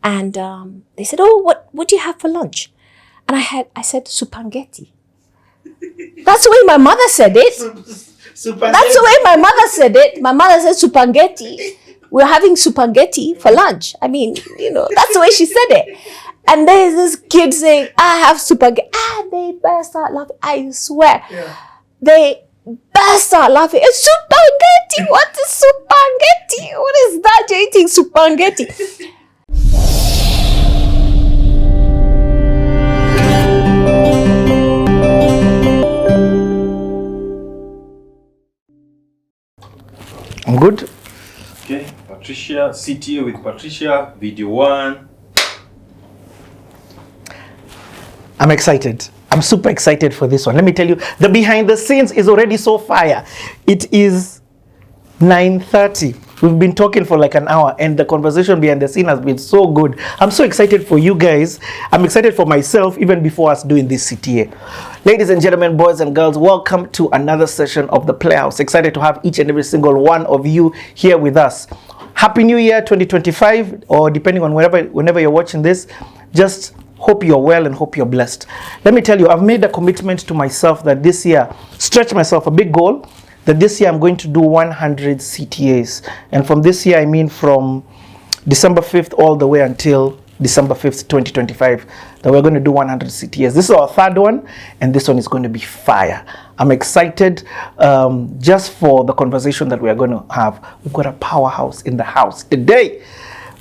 And they said, oh, what do you have for lunch? And I said, supangeti. That's the way my mother said it. That's the way my mother said it. My mother said supangeti. We're having supangeti for lunch. I mean, that's the way she said it. And there's this kid saying, I have supangeti. They burst out laughing. I swear. Yeah. They burst out laughing. It's supangeti. What is supangeti? What is that? You're eating supangeti. I'm good. Okay, Patricia, CTO with Patricia, video 1. I'm excited. I'm super excited for this one. Let me tell you, the behind the scenes is already so fire. It is 9:30. We've been talking for like an hour and the conversation behind the scene has been so good. I'm so excited for you guys. I'm excited for myself even before us doing this CTA. Ladies and gentlemen, boys and girls, welcome to another session of the Playhouse. Excited to have each and every single one of you here with us. Happy New Year 2025, or depending on whenever you're watching this, just hope you're well and hope you're blessed. Let me tell you, I've made a commitment to myself that this year, stretch myself, a big goal, that this year I'm going to do 100 CTAs. And from this year, I mean from December 5th all the way until December 5th, 2025, that we're going to do 100 CTAs. This is our third one, and this one is going to be fire. I'm excited just for the conversation that we are going to have. We've got a powerhouse in the house today.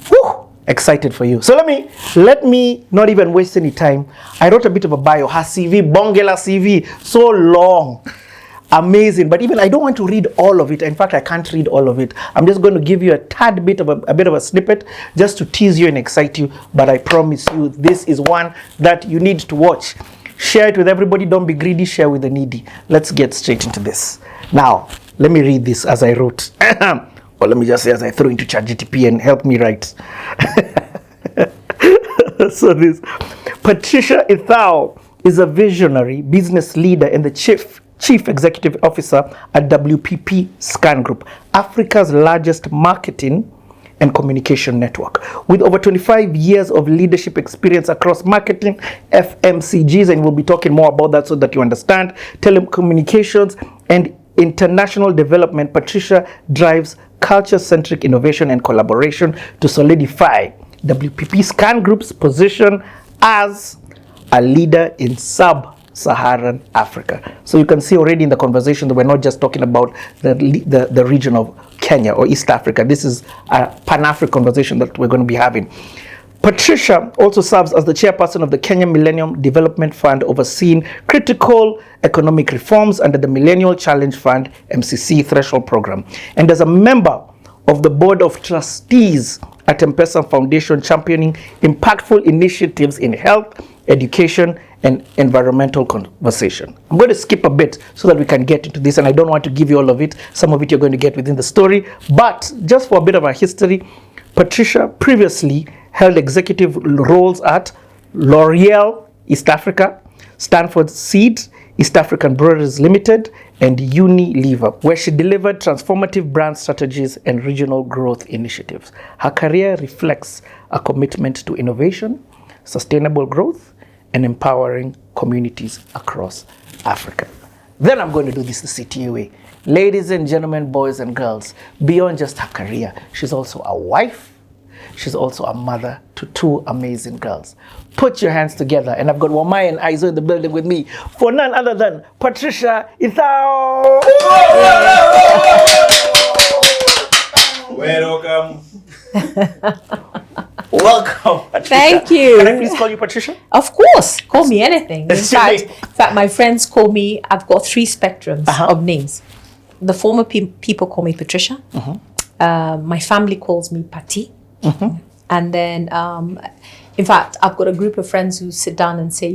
Whew, excited for you. So let me not even waste any time. I wrote a bit of a bio. Her CV, Bongela CV, so long. Amazing, but even I don't want to read all of it. In fact, I can't read all of it. I'm just going to give you a tad bit of a snippet just to tease you and excite you. But I promise you, this is one that you need to watch. Share it with everybody. Don't be greedy. Share with the needy. Let's get straight into this. Now, let me read this as I wrote, or let me just say as I throw into ChatGPT and help me write. So this, Patricia Ithau is a visionary business leader and the Chief Executive Officer at WPP Scan Group, Africa's largest marketing and communication network. With over 25 years of leadership experience across marketing, FMCGs, and we'll be talking more about that so that you understand, telecommunications, and international development, Patricia drives culture-centric innovation and collaboration to solidify WPP Scan Group's position as a leader in Sub-Saharan Africa. So you can see already in the conversation that we're not just talking about the region of Kenya or East Africa. This is a Pan-African conversation that we're going to be having. Patricia also serves as the chairperson of the Kenya Millennium Development Fund, overseeing critical economic reforms under the Millennial Challenge Fund MCC Threshold Program, and as a member of the board of trustees at M-Pesa Foundation, championing impactful initiatives in health, education, and environmental conversation. I'm going to skip a bit so that we can get into this, and I don't want to give you all of it. Some of it you're going to get within the story, but just for a bit of a history, Patricia previously held executive roles at L'Oreal East Africa, Stanford Seed, East African Breweries Ltd, and Unilever, where she delivered transformative brand strategies and regional growth initiatives. Her career reflects a commitment to innovation, sustainable growth, and empowering communities across Africa. Then I'm going to do this the CTA way. Ladies and gentlemen, boys and girls, beyond just her career, she's also a wife. She's also a mother to two amazing girls. Put your hands together, and I've got Wamai and Aizo in the building with me for none other than Patricia Ithau. Welcome. Welcome, Patricia. Thank you. Can I please call you Patricia? Of course. Call me anything. In fact, my friends call me, I've got three spectrums of names. The former people call me Patricia. My family calls me Pati. And then, in fact, I've got a group of friends who sit down and say,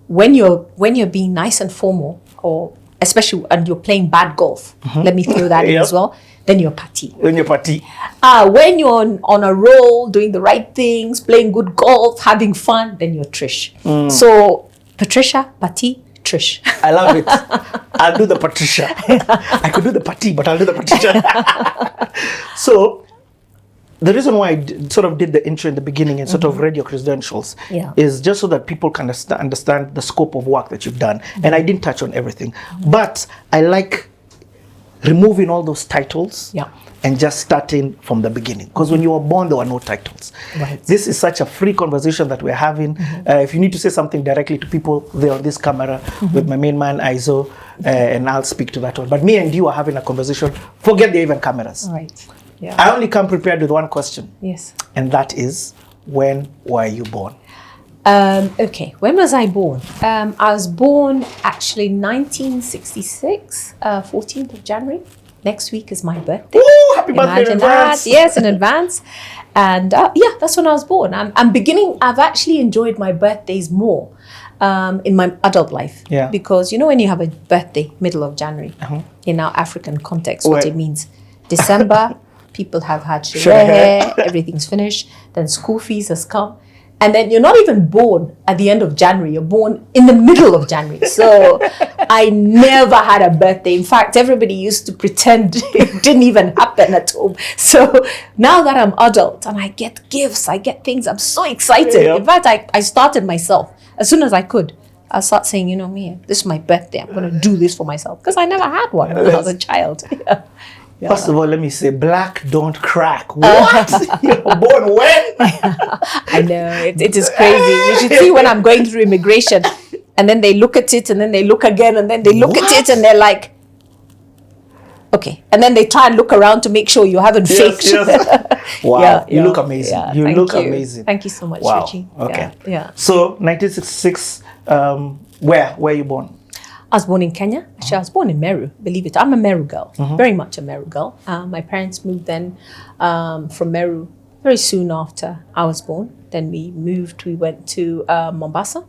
when you're being nice and formal, or especially and you're playing bad golf, let me throw that in as well, then you're Pati. When you're Pati. When you're on a roll, doing the right things, playing good golf, having fun, then you're Trish. So Patricia, Pati, Trish. I love it. I'll do the Patricia. I could do the Pati, but I'll do the Patricia. So, the reason why I sort of did the intro in the beginning and sort of read your credentials is just so that people can understand the scope of work that you've done. And I didn't touch on everything, but I like removing all those titles and just starting from the beginning. Because when you were born, there were no titles. Right. This is such a free conversation that we're having. If you need to say something directly to people, they're on this camera with my main man, Izo, and I'll speak to that one. But me and you are having a conversation. Forget the even cameras. Right. Yeah. I only come prepared with one question. Yes. And that is, when were you born? Okay, when was I born? I was born actually 1966, 14th of January. Next week is my birthday. Ooh, happy birthday in advance. That. Yes, in advance. And yeah, that's when I was born. I've actually enjoyed my birthdays more in my adult life. Yeah. Because, you know, when you have a birthday, middle of January, in our African context, what it means. December, people have had shireh, everything's finished. Then school fees has come. And then you're not even born at the end of January. You're born in the middle of January. So I never had a birthday. In fact, everybody used to pretend it didn't even happen at home. So now that I'm adult and I get gifts, I get things, I'm so excited. Yeah. In fact, I started myself as soon as I could. I start saying, you know me, this is my birthday. I'm going to do this for myself. Because I never had one when I was a child. Yeah. First of all, let me say, black don't crack. What? You're born when? I know, it is crazy. You should see when I'm going through immigration and then they look at it and then they look again and then they look at it and they're like, okay. And then they try and look around to make sure you haven't faked. Yes. Wow, you look amazing. Yeah, you look amazing. Thank you so much, wow. Richie. Okay. Yeah. So, 1966, where were you born? I was born in Kenya. Actually, I was born in Meru, believe it. I'm a Meru girl, very much a Meru girl. My parents moved then from Meru very soon after I was born. Then we went to Mombasa.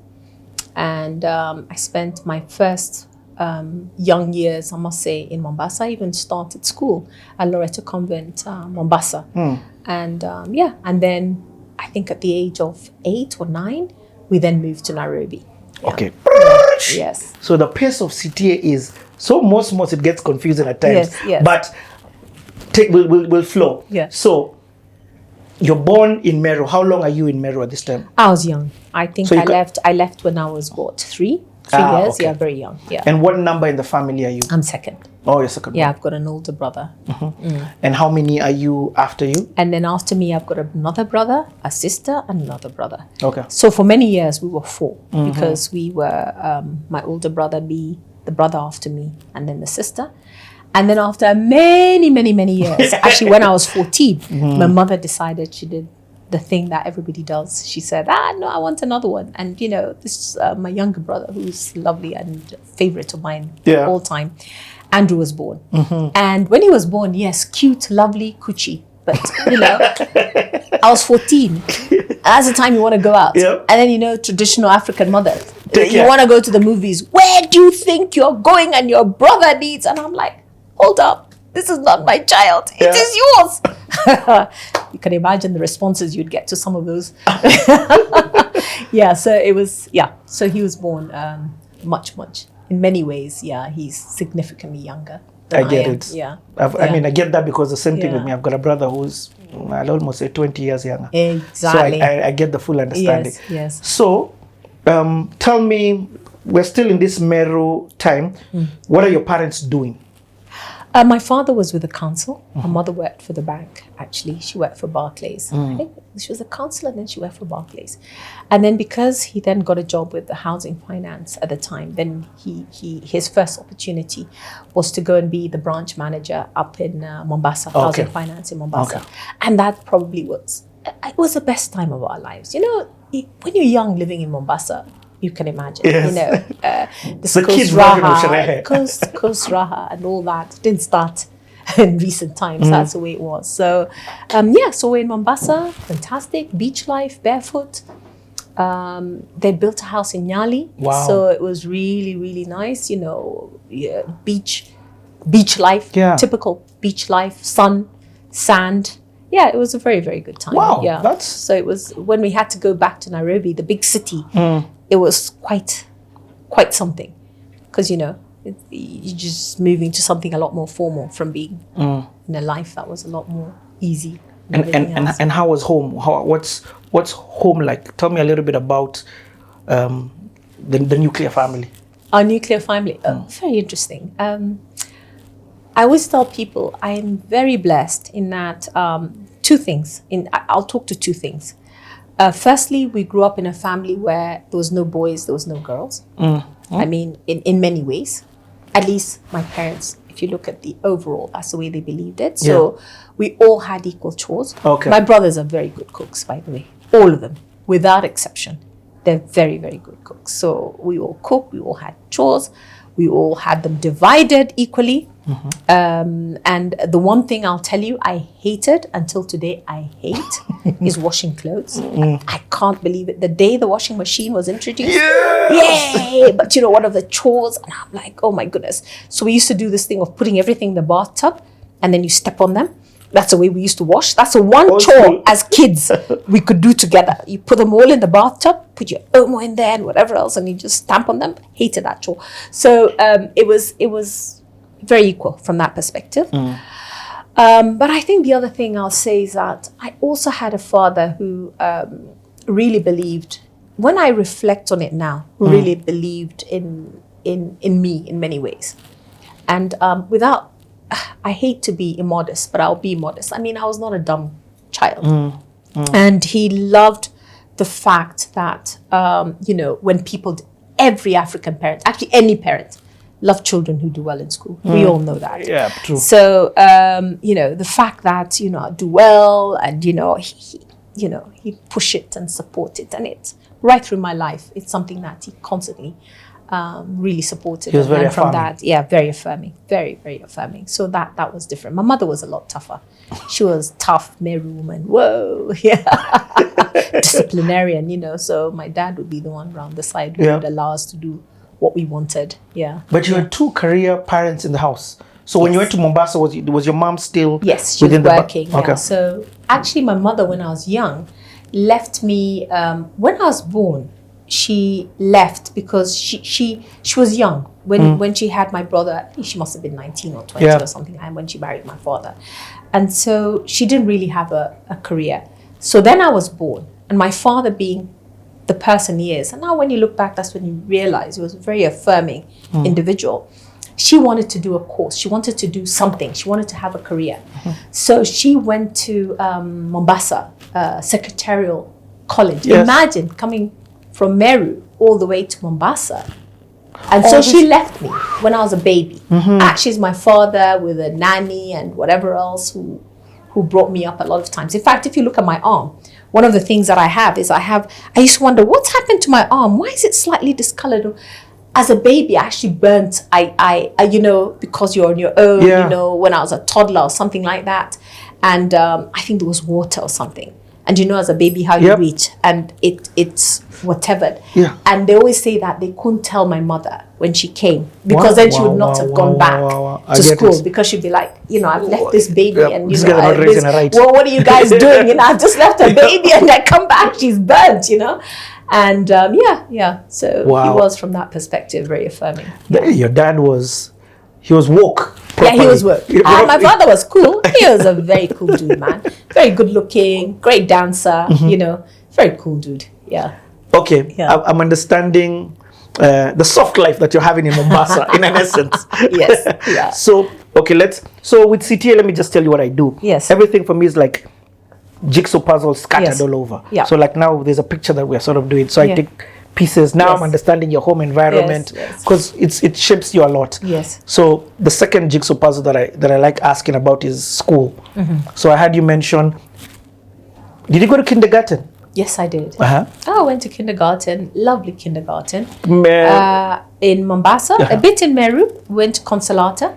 And I spent my first young years, I must say, in Mombasa. I even started school at Loreto Convent, Mombasa. And and then I think at the age of 8 or 9, we then moved to Nairobi. Okay. Yes. So the pace of CTA is so most it gets confusing at times. Yes. But we'll flow. Yeah. So you're born in Meru. How long are you in Meru at this time? I was young. I think So I left when I was three years. Okay. Yeah, very young. Yeah. And what number in the family are you? I'm second. Oh, you're second. Yeah, I've got an older brother. And how many are you after you? And then after me, I've got another brother, a sister, and another brother. Okay. So for many years, we were 4 because we were my older brother, me, the brother after me, and then the sister. And then after many, many, many years, actually when I was 14, my mother decided she did the thing that everybody does. She said, no, I want another one. And, you know, this is my younger brother, who's lovely and favorite of mine all time. Andrew was born. And when he was born, yes, cute, lovely, coochie. But, you know, I was 14. That's the time you want to go out. Yep. And then, you know, traditional African mothers. Take You care. want to go to the movies. Where do you think you're going and your brother needs? And I'm like, hold up. This is not my child. It is yours. You can imagine the responses you'd get to some of those. So he was born much. In many ways, he's significantly younger than I get am. it. Yeah. I mean, I get that because the same thing with Yeah. me. I've got a brother who's, I'll almost say 20 years younger. Exactly. So I get the full understanding. Yes. So, tell me, we're still in this Meru time. What are your parents doing? My father was with the council. My mother worked for the bank, actually. She worked for Barclays. I think she was a council and then she worked for Barclays. And then because he then got a job with the housing finance at the time, then his first opportunity was to go and be the branch manager up in Mombasa, housing finance in Mombasa. Okay. And that probably was the best time of our lives. You know, when you're young living in Mombasa, you can imagine, Yes. you know, The kids version of sherehe. Coast Raha and all that didn't start in recent times. That's the way it was. So, so we're in Mombasa, fantastic, beach life, barefoot. They built a house in Nyali. Wow. So it was really, really nice, you know, beach life, typical beach life, sun, sand. Yeah, it was a very, very good time. Wow, Yeah. So it was when we had to go back to Nairobi, the big city. It was quite something, because you know you're just moving to something a lot more formal from being in a life that was a lot more easy, a And how was home? What's home like? Tell me a little bit about the nuclear family. Our nuclear family, very interesting. I always tell people I am very blessed in that two things. I'll talk to two things. Firstly, we grew up in a family where there was no boys, there was no girls. I mean, in many ways. At least my parents, if you look at the overall, that's the way they believed it. So we all had equal chores. Okay. My brothers are very good cooks, by the way. All of them, without exception. They're very, very good cooks. So we all cooked, we all had chores, we all had them divided equally. And the one thing I'll tell you I hated until today, I hate is washing clothes. I can't believe it. The day the washing machine was introduced, yay! But you know, one of the chores, and I'm like, oh my goodness. So we used to do this thing of putting everything in the bathtub and then you step on them. That's the way we used to wash. That's the one chore as kids we could do together. You put them all in the bathtub, put your Omo in there and whatever else, and you just stamp on them. Hated that chore. So it was very equal from that perspective. But I think the other thing I'll say is that I also had a father who really believed, when I reflect on it now, who really believed in me in many ways. And I hate to be immodest, but I'll be modest. I mean, I was not a dumb child. And he loved the fact that, when every African parent, actually any parent, love children who do well in school. We all know that. Yeah, true. So, the fact that, I do well and, he'd push it and support it. And it's right through my life. It's something that he constantly really supported. He was very affirming. From that, very affirming, very, very affirming. So that was different. My mother was a lot tougher. She was tough, merry woman. Whoa, disciplinarian. So my dad would be the one around the side who would allow us to do what we wanted. But you had two career parents in the house. So when you went to Mombasa, was your mom still? Yes, she was working. Okay. So actually, my mother, when I was young, left me. When I was born, she left because she was young when she had my brother. I think she must have been 19 or 20 or something, and when she married my father, and so she didn't really have a career. So then I was born, and my father, being the person he is, and now when you look back, that's when you realize he was a very affirming individual. She wanted to do a course. She wanted to do something. She wanted to have a career. So she went to Mombasa Secretarial College. Yes. Imagine coming from Meru all the way to Mombasa. And so she left me when I was a baby. Actually, it's my father with a nanny and whatever else who brought me up a lot of times. In fact, if you look at my arm, one of the things that I have is I used to wonder, what's happened to my arm? Why is it slightly discolored? As a baby, I actually burnt, because you're on your own, when I was a toddler or something like that. And I think there was water or something. And as a baby, how you reach, and it's whatever. And they always say that they couldn't tell my mother when she came, because then she would not have gone back to school, because she'd be like, I've left this baby and, well, what are you guys doing? I've just left a baby and I come back, she's burnt, And so he was, from that perspective, very affirming. Your dad was woke. Properly. Yeah, he was woke. My father was cool. He was a very cool dude, man. Very good looking, great dancer, very cool dude. Yeah. Okay, I'm understanding the soft life that you're having in Mombasa, in an essence. Yes. Yeah. So with CTA, let me just tell you what I do. Yes. Everything for me is like jigsaw puzzles scattered all over. Yeah. So like now there's a picture that we're sort of doing. So I take pieces. Now I'm understanding your home environment, because it shapes you a lot. Yes. So the second jigsaw puzzle that I like asking about is school. So I had you mention, did you go to kindergarten? Yes, I did. I went to kindergarten, lovely kindergarten. In Mombasa, a bit in Meru, went to Consolata.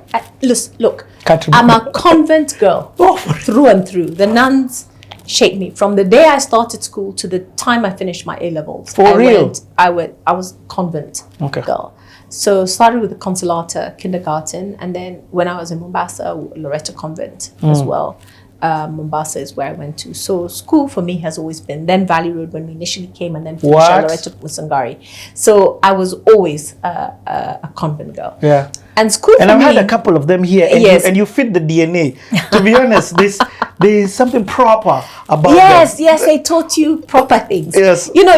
Look, I'm a convent girl through and through. The nuns shaped me from the day I started school to the time I finished my A-levels. For real? I was convent girl. So started with the Consolata kindergarten, and then when I was in Mombasa, Loreto Convent as well. Mombasa is where I went to. So school for me has always been then Valley Road when we initially came, and then I took Musangari. So I was always a convent girl. Yeah. And school and for I've me, had a couple of them here, and, yes. you fit the DNA. To be honest, there is something proper about yes, them. yes, they taught you proper things. Yes. You know,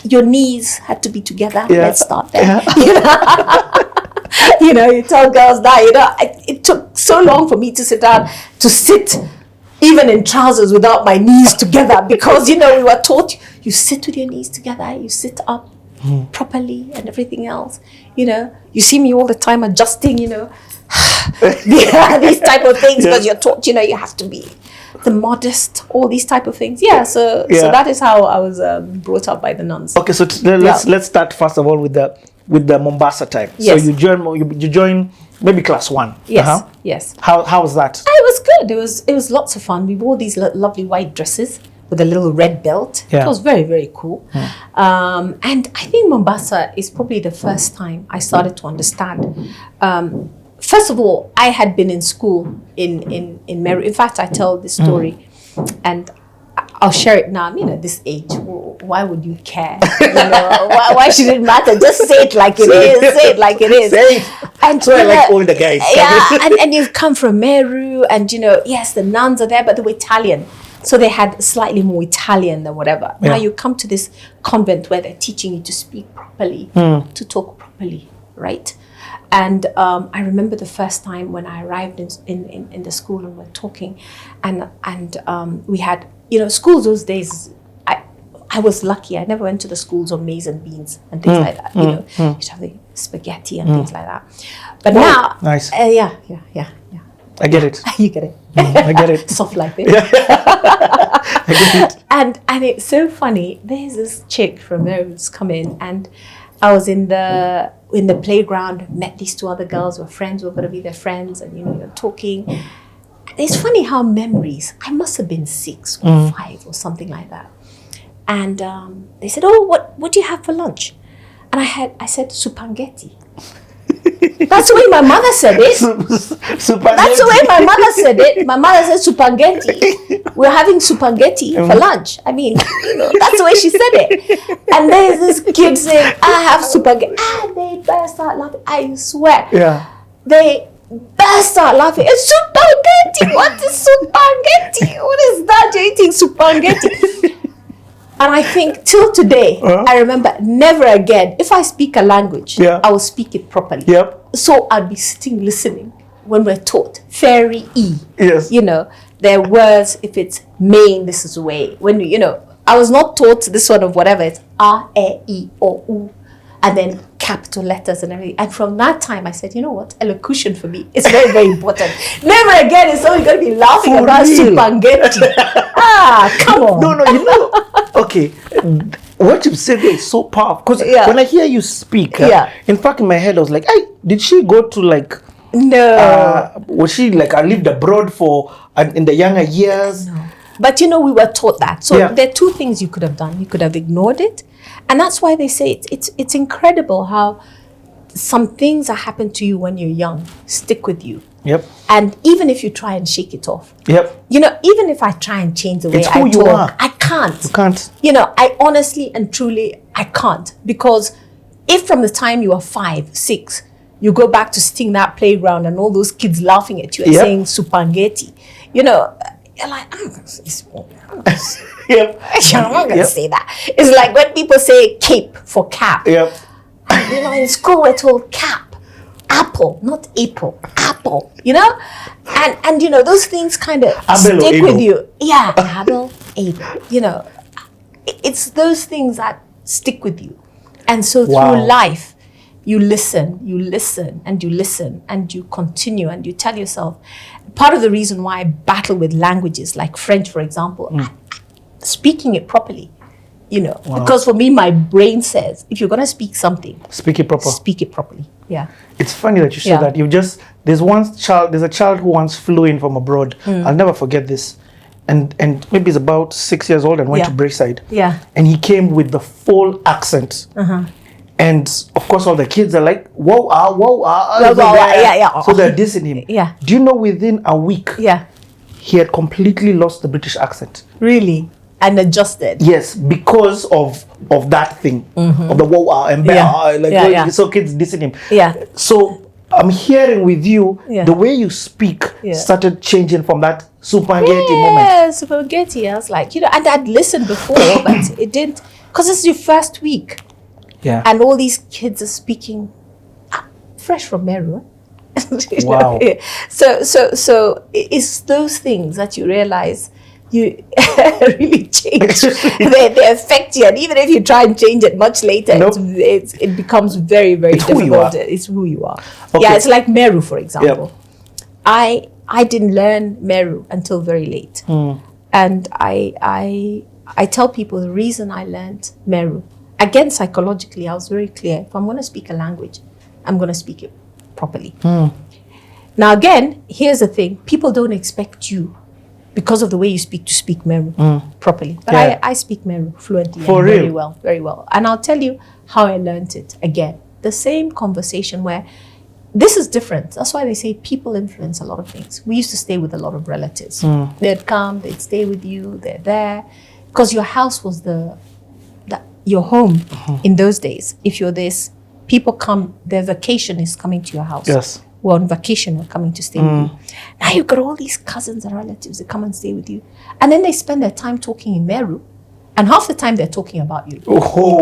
your knees had to be together. Yeah. Let's start there. Yeah. You know, you tell girls that, you know, it took so long for me to sit down, to sit even in trousers without my knees together, because, you know, we were taught you sit with your knees together, you sit up properly and everything else. You know, you see me all the time adjusting, you know, these type of things, because you're taught, you know, you have to be the modest, all these type of things. So that is how I was brought up by the nuns. Okay, so let's start first of all with the Mombasa time. Yes. So you join maybe class 1. Yes. Yes. How was that? It was good. It was lots of fun. We wore these lovely white dresses with a little red belt. Yeah. It was very, very cool. And I think Mombasa is probably the first time I started to understand. First of all, I had been in school in Meru. In fact, I tell this story, and I'll share it now. You know, this age, why would you care? You know, why should it matter? Just say it like it is. Say it like it is. Say it. And so I like all the guys. Yeah, and you've come from Meru, and you know, yes, the nuns are there, but they were Italian. So they had slightly more Italian than whatever. Yeah. Now you come to this convent where they're teaching you to speak properly, to talk properly, right? And I remember the first time when I arrived in the school and we're talking, and we had, you know, schools those days. I was lucky. I never went to the schools on maize and beans and things like that. You know, you should have the spaghetti and things like that. But now, nice. Yeah. I get it. You get it. I get it. Soft like this. I get it. And it's so funny. There's this chick from there who's come in, and I was in the playground, met these two other girls, were friends, were going to be their friends, and you know, you're talking. It's funny how memories, I must have been 6 or 5 or something like that. And they said, "Oh, what do you have for lunch?" And I said, "Supangeti." That's the way my mother said it. That's the way my mother said it. My mother said supangeti. We're having supangeti for lunch. I mean, you know, that's the way she said it. And there's this kid saying, "I have supangeti." And they burst out laughing. I swear. Yeah. They burst out laughing. It's supangeti. What is supangeti? What is that? You're eating supangeti. And I think till today, I remember never again, if I speak a language, I will speak it properly. Yep. So I'll be sitting listening when we're taught. Fairy E. Yes. You know, there are words, if it's main, this is way. When, you know, I was not taught this sort of whatever, it's A, E, O, U. And then capital letters and everything. And from that time, I said, you know what? Elocution for me is very, very important. Never again is someone going to be laughing For about real? supangeti. Come on. No, you know. Okay, what you said there is so powerful. Because when I hear you speak, in fact, in my head, I was like, hey, did she go to like... No. Was she like, I lived abroad for in the younger years? No. But you know, we were taught that. So there are 2 things you could have done. You could have ignored it. And that's why they say it's incredible how some things that happen to you when you're young stick with you. Yep. And even if you try and shake it off. Yep. You know, even if I try and change the way It's who I you talk, are. I can't. You can't. You know, I honestly and truly, I can't. Because if from the time you are 5, 6, you go back to sitting in that playground and all those kids laughing at you and saying supangeti, you know, you're like, I'm not going to say that. It's like when people say cape for cap. Yep. And, you know, in school we're told cap, apple, not April, apple, you know? And you know, those things kind of stick with you. Yeah, Abel, Abel, you know. It's those things that stick with you. And so through life, you listen, and you continue, and you tell yourself. Part of the reason why I battle with languages like French, for example, speaking it properly, you know, because for me, my brain says, if you're going to speak something, speak it proper. Speak it properly. Yeah. It's funny that you say that. There's a child who once flew in from abroad. I'll never forget this. And maybe he's about 6 years old and went to Braeside. Yeah. And he came with the full accent. And of course, all the kids are like, whoa, yeah. So they're dissing him. Yeah. Do you know within a week, he had completely lost the British accent. Really? And adjusted. Yes, because of that thing, of the wow and so kids dissing him. Yeah. So I'm hearing with you the way you speak started changing from that Supangeti moment. Yeah, Supangeti. I was like, and I'd listened before, but it didn't, because it's your first week. Yeah. And all these kids are speaking fresh from Meru. Wow. So it's those things that you realize you really change. they affect you, and even if you try and change it much later, it becomes very, very difficult. It's who you are. Okay. Yeah, it's like Meru, for example. Yep. I didn't learn Meru until very late, and I tell people the reason I learned Meru, again psychologically, I was very clear. If I'm going to speak a language, I'm going to speak it properly. Now again, here's the thing: people don't expect you, because of the way you speak, to speak Meru properly. But I speak Meru fluently and very well. And I'll tell you how I learned it. Again, the same conversation where this is different. That's why they say people influence a lot of things. We used to stay with a lot of relatives. They'd come, they'd stay with you, they're there. Because your house was your home in those days. If you're this, people come, their vacation is coming to your house. Yes. We're on vacation, we're coming to stay with you. Now you've got all these cousins and relatives that come and stay with you. And then they spend their time talking in Meru. And half the time they're talking about you.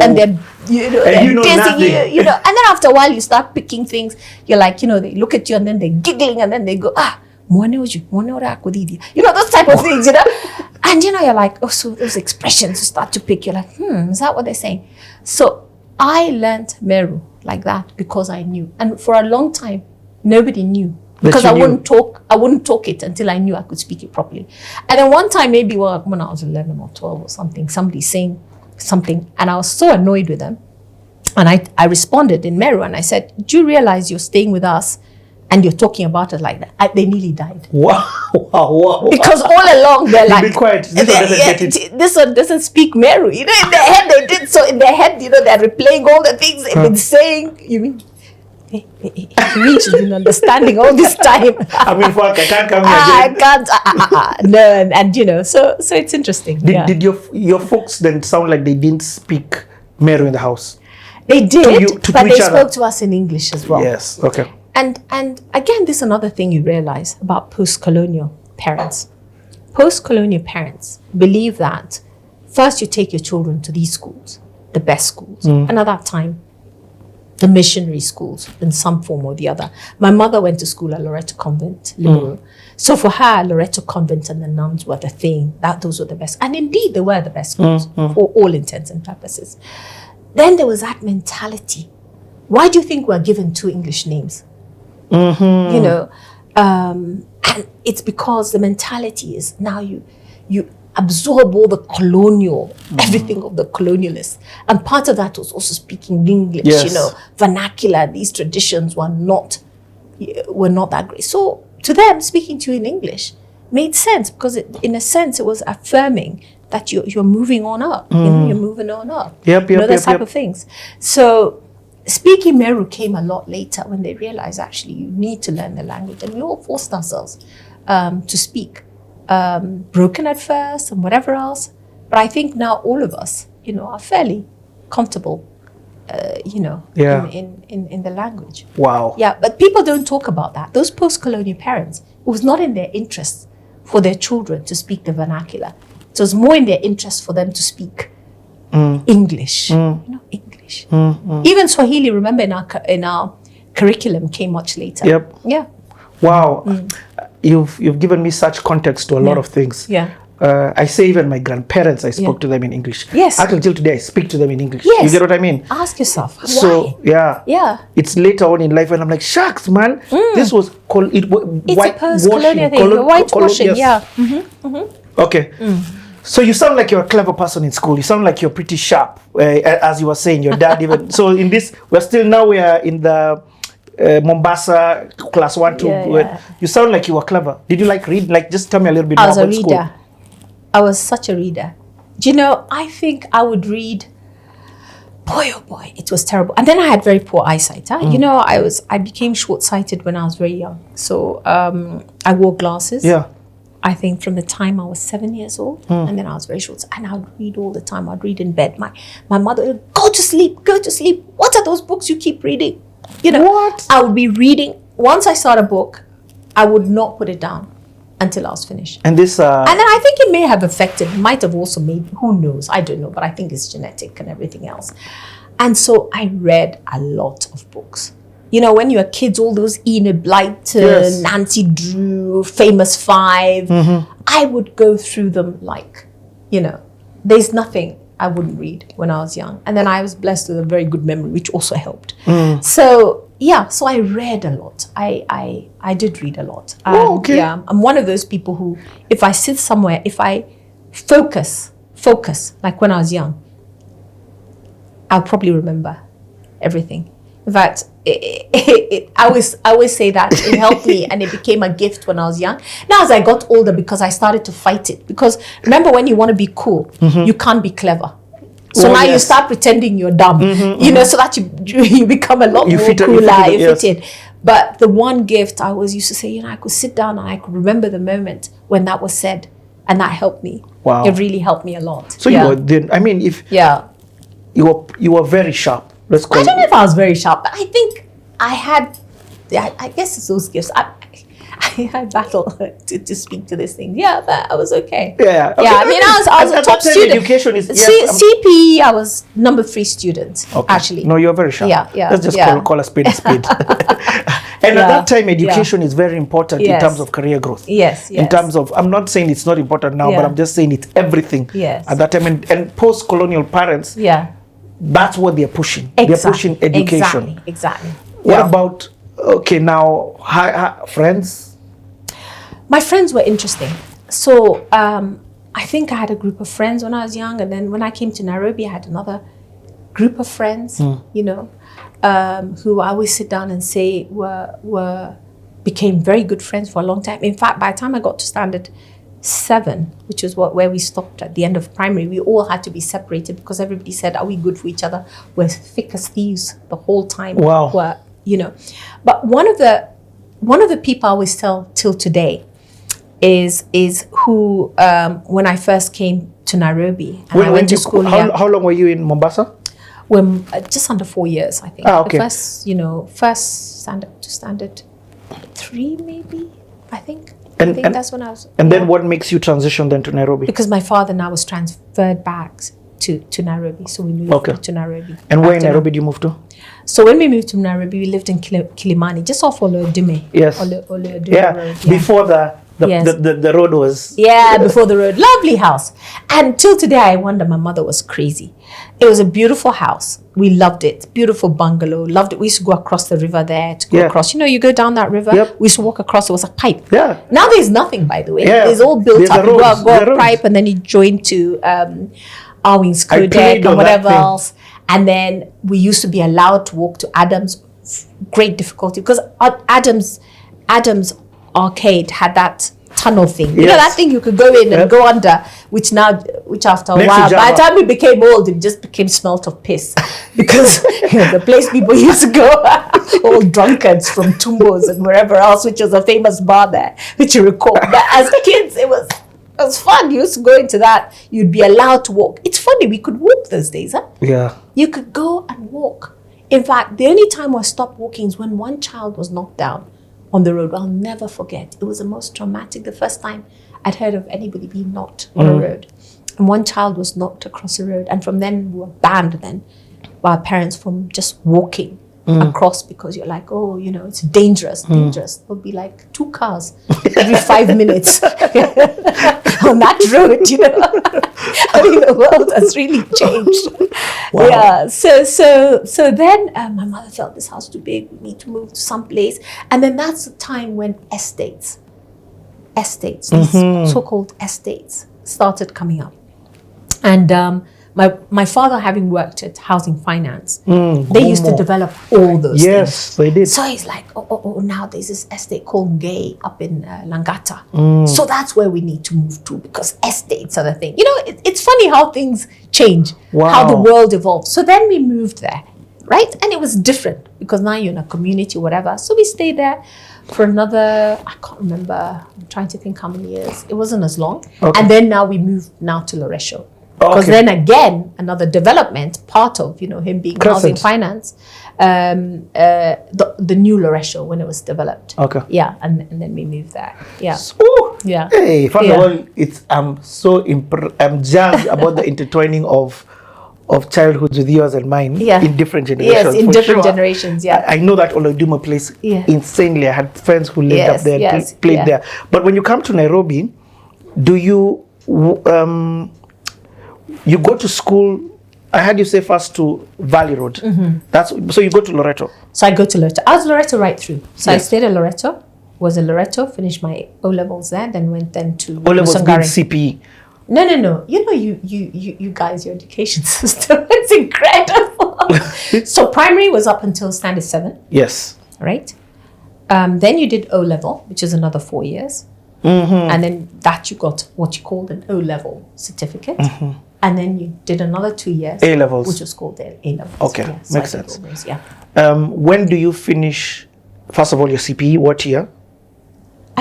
And they're, dissing you, and then after a while you start picking things. You're like, they look at you and then they're giggling and then they go, those type of things, And you're like, so those expressions you start to pick. You're like, is that what they're saying? So I learned Meru like that because I knew. And for a long time, nobody knew, because I wouldn't talk it until I knew I could speak it properly. And then one time, maybe when I was 11 or 12 or something, somebody saying something, and I was so annoyed with them, and I responded in Meru and I said, "Do you realize you're staying with us and you're talking about us like that?" They nearly died. Wow. Because all along they're like, "Be quiet. This one doesn't get it. This one doesn't speak Meru." In their head they did. So in their head, they're replaying all the things they've been saying. You mean? She's been understanding all this time. Fuck, I can't come here again. I can't. No, and so it's interesting. Did your folks then sound like they didn't speak Meru in the house? They did, but they spoke spoke to us in English as well. Yes, okay. And again, this is another thing you realize about post-colonial parents. Post-colonial parents believe that first you take your children to these schools, the best schools, and at that time, the missionary schools in some form or the other. My mother went to school at Loreto Convent, liberal. So for her, Loreto Convent and the nuns were the thing. Those were the best. And indeed, they were the best schools for all intents and purposes. Then there was that mentality. Why do you think we're given 2 English names? And it's because the mentality is now you absorb all the colonial, everything of the colonialists. And part of that was also speaking English, vernacular. These traditions were not that great. So to them, speaking to you in English made sense, because in a sense it was affirming that you're moving on up. You're moving on up. Those type of things. So speaking Meru came a lot later, when they realized actually you need to learn the language, and we all forced ourselves to speak. Broken at first and whatever else, but I think now all of us, are fairly comfortable, in the language. Wow. Yeah, but people don't talk about that. Those post-colonial parents, it was not in their interest for their children to speak the vernacular. It was more in their interest for them to speak English. English. Even Swahili, remember, in our curriculum came much later. Yep. Yeah. Wow. You've given me such context to a lot of things. Yeah. I say even my grandparents, I spoke to them in English. Yes. Actually, till today, I speak to them in English. Yes. You get what I mean? Ask yourself, why? So, yeah. It's later on in life when I'm like, shucks, man. This was called it's a post-colonial thing. Whitewashing, yes. Okay. So you sound like you're a clever person in school. You sound like you're pretty sharp, as you were saying. Your dad even. So in this, we are in the Mombasa class 1, 2. You sound like you were clever. Did you read? Just tell me a little bit more about school. I was a reader. I was such a reader. I think I would read. Boy, oh boy, it was terrible. And then I had very poor eyesight. I became short-sighted when I was very young. So I wore glasses. Yeah. I think from the time I was 7 years old, and then I was very short, and I would read all the time. I'd read in bed. My mother would go to sleep. What are those books you keep reading? You know, What? I would be reading. Once I start a book, I would not put it down until I was finished. And this And then I think it may have affected, might have also made, who knows, I don't know, but I think it's genetic and everything else. And so I read a lot of books. You know, when you're kids, all those Enid Blyton, Yes. Nancy Drew, Famous Five, I would go through them like, you know, there's nothing I wouldn't read when I was young. And then I was blessed with a very good memory, which also helped. So, yeah, so I read a lot. I did read a lot. Oh, okay. Yeah, I'm one of those people who, if I sit somewhere, if I focus, like when I was young, I'll probably remember everything. In fact, I always say that it helped me and it became a gift when I was young. Now, as I got older, because I started to fight it. Because remember, when you want to be cool, you can't be clever. So Oh, now you yes. start pretending you're dumb, you know, so that you become a lot You more fit in, cooler, you fit in, you fit in. But the one gift I always used to say, you know, I could sit down and I could remember the moment when that was said, and that helped me. Wow. It really helped me a lot. So yeah. you were then, I mean, if Yeah. you were very sharp. Let's call I don't know if I was very sharp, but I think I had, I guess it's those gifts. I battle to speak to this thing. Yeah, but I was okay. Yeah. Okay. Yeah, I mean, I was a At top that time, student. education is- yes, CPE, I was number 3 student, Okay. actually. No, you're very sharp. Yeah. Let's just yeah. call a spade a spade. And Yeah, at that time, education is very important in Yes. terms of career growth. Yes, In yes. terms of, I'm not saying it's not important now, but Yeah. I'm just saying it's everything. Yes. At that time, and post-colonial parents, Yeah. that's what they're pushing. They're pushing education. Exactly. What Yeah. about, okay, now, friends? My friends were interesting. So I think I had a group of friends when I was young, and then when I came to Nairobi, I had another group of friends, you know, who I always sit down and say became very good friends for a long time. In fact, by the time I got to standard 7, which is where we stopped at the end of primary, we all had to be separated because everybody said, "Are we good for each other?" We're thick as thieves the whole time. Wow. We're, you know, but one of the people I always tell till today is who when I first came to Nairobi and I went to school here. How long were you in Mombasa? When just under 4 years, I think. Okay. The first standard to standard 3, maybe. I think. I think that's when I was. And yeah. then what makes you transition then to Nairobi? Because my father now was transferred back to Nairobi, so we moved to Nairobi. And where in after Nairobi do you move to? So when we moved to Nairobi, we lived in Kilimani, just off Olodume. Yes. Olodume Yeah. Road. Before Yes. the road was. Yeah, before the road. Lovely house. And till today, I wonder, my mother was crazy. It was a beautiful house. We loved it. Beautiful bungalow. Loved it. We used to go across the river there to go Yeah. across. You know, you go down that river. Yep. We used to walk across. It was a pipe. Yeah. Now there's nothing, by the way. Yeah. It's all built There's up. the You roads. go The a roads. pipe and then you join to Arwing's I Codec played on and that whatever thing. else. And then we used to be allowed to walk to Adams. Great difficulty because Adams Arcade had that tunnel thing. You know Yes. that thing you could go in and Yep. go under, which after a Next to while, by Java. the time we became old, it just became smelt of piss because the place people used to go, all drunkards from Tumbos and wherever else, which was a famous bar there, which you recall. But as kids, it was fun. You used to go into that. You'd be allowed to walk. It's funny, we could walk those days, huh? Yeah. You could go and walk. In fact, the only time I stopped walking is when one child was knocked down on the road. I'll never forget. It was the most traumatic. The first time I'd heard of anybody being knocked on a road. And one child was knocked across the road. And from then, we were banned then by our parents from just walking across because you're like, oh, you know, it's dangerous. There'll be like 2 cars every 5 minutes on that road, you know. I mean, the world has really changed. Wow. Yeah. So then my mother felt this house too big. We need to move to some place. And then that's the time when estates, these so-called estates started coming up. And my father, having worked at housing finance, they used to develop all those things. Yes, they did. So he's like, oh, now there's this estate called Gay up in Langata. So that's where we need to move to because estates are the thing. You know, it's funny how things change, how the Wow. world evolves. So then we moved there. right? And it was different because now you're in a community, whatever. So we stayed there for another, I can't remember, I'm trying to think how many years. It wasn't as long. Okay. And then now we moved now to Loresho. Because then again, another development, part of, him being housing finance, the new Loresho when it was developed. Okay. Yeah, and then we moved there. Yeah. So, yeah. Hey, first of all, I'm jazzed about the intertwining of childhoods with yours and mine in different generations. Yes, in different generations, yeah. I know that Oloduma place insanely. I had friends who lived up there and played there. But when you come to Nairobi, do you you go to school? I heard you say first to Valley Road. So you go to Loreto. So I go to Loreto. I was Loreto right through. So I stayed at Loreto, was in Loreto, finished my O-levels there, then went to O-levels means CPE. No. You guys, your education system is incredible. So primary was up until standard 7. Yes. Right? Then you did O-level, which is another 4 years. And then that you got what you called an O-level certificate. And then you did another 2 years. A-levels. Which was called the A-levels. Okay, so makes sense. Those, yeah. When do you finish, first of all, your CPE? What year?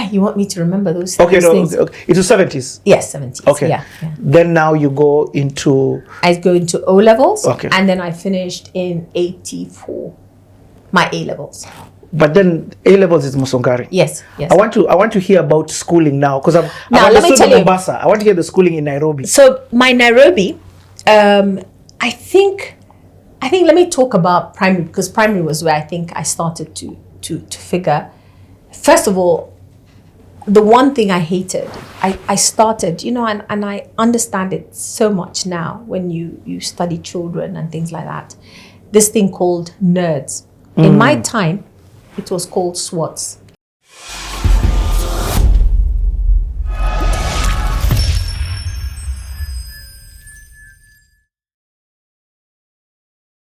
You want me to remember those things? Okay. It's the 70s? Yes, 70s. Okay. Yeah. Then now you go into... I go into O-levels. Okay. And then I finished in 84, my A-levels. But then A-levels is Musongari. Yes. I want to hear about schooling now because I've understood Mombasa. I want to hear the schooling in Nairobi. So my Nairobi, I think let me talk about primary because primary was where I think I started to figure. First of all, the one thing I hated, I started, and I understand it so much now when you study children and things like that. This thing called nerds. In my time, it was called SWATs.